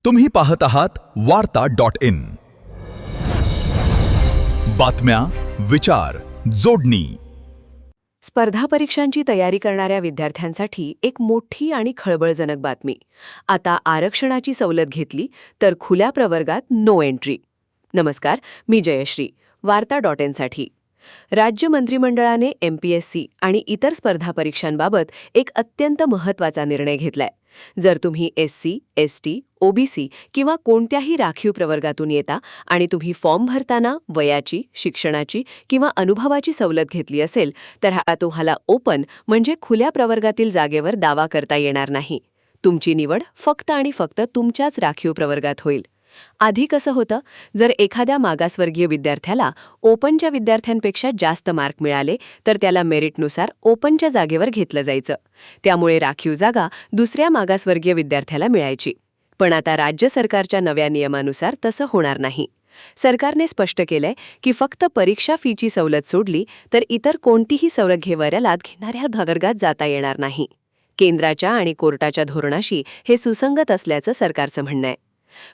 तुम्ही पाहत आहात वार्ता.in. बातम्या, विचार, जोडणी. स्पर्धा परीक्षांची तयारी करणाऱ्या विद्यार्थ्यांसाठी एक मोठी आणि खळबळजनक बातमी. आता आरक्षणाची सवलत घेतली तर खुल्या प्रवर्गात नो एंट्री. नमस्कार, मी जयश्री, वार्ता.in साठी. राज्य मंत्रिमंडळाने MPSC आणि इतर स्पर्धा परीक्षांबाबत एक अत्यंत महत्त्वाचा निर्णय घेतलाय. जर तुम्ही SC, ST, OBC किंवा कोणत्याही राखीव प्रवर्गातून येता आणि तुम्ही फॉर्म भरताना वयाची, शिक्षणाची किंवा अनुभवाची सवलत घेतली असेल, तर हा तुम्हाला ओपन म्हणजे खुल्या प्रवर्गातील जागेवर दावा करता येणार नाही. तुमची निवड फक्त आणि फक्त तुमच्याच राखीव प्रवर्गात होईल. आधी कसं होतं, जर एखाद्या मागासवर्गीय विद्यार्थ्याला ओपनच्या विद्यार्थ्यांपेक्षा जास्त मार्क मिळाले तर त्याला मेरिटनुसार ओपनच्या जागेवर घेतलं जायचं. त्यामुळे राखीव जागा दुसऱ्या मागासवर्गीय विद्यार्थ्याला मिळायची. पण आता राज्य सरकारच्या नव्या नियमानुसार तसं होणार नाही. सरकारने स्पष्ट केलंय की फक्त परीक्षा फीची सवलत सोडली तर इतर कोणतीही सवलत घेणाऱ्या प्रवर्गात जाता येणार नाही. केंद्राच्या आणि कोर्टाच्या धोरणाशी हे सुसंगत असल्याचं सरकारचं म्हणणं आहे.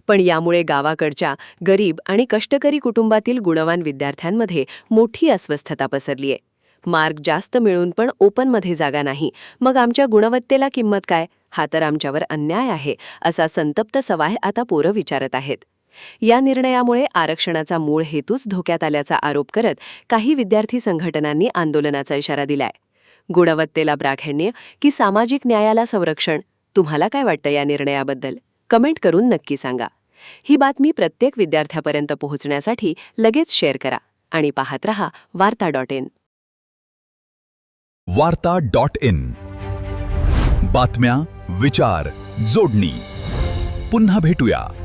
पण यामुळे गावाकडच्या गरीब आणि कष्टकरी कुटुंबातील गुणवान विद्यार्थ्यांमध्ये मोठी अस्वस्थता पसरली आहे. मार्क जास्त मिळून पण ओपनमध्ये जागा नाही, मग आमच्या गुणवत्तेला किंमत काय? हा तर आमच्यावर अन्याय आहे, असा संतप्त सवाल आता पोरं विचारत आहेत. या निर्णयामुळे आरक्षणाचा मूळ हेतूच धोक्यात आल्याचा आरोप करत काही विद्यार्थी संघटनांनी आंदोलनाचा इशारा दिलाय. गुणवत्तेला प्राधान्य की सामाजिक न्यायाला संरक्षण? तुम्हाला काय वाटतं या निर्णयाबद्दल? कमेंट करून नक्की सांगा. ही बातमी प्रत्येक विद्यार्थ्यापर्यंत पोहोचण्यासाठी लगेच शेअर करा आणि पाहत रहा वार्ता.in. वार्ता.in. बातम्या, विचार, जोडणी. पुन्हा भेटूया.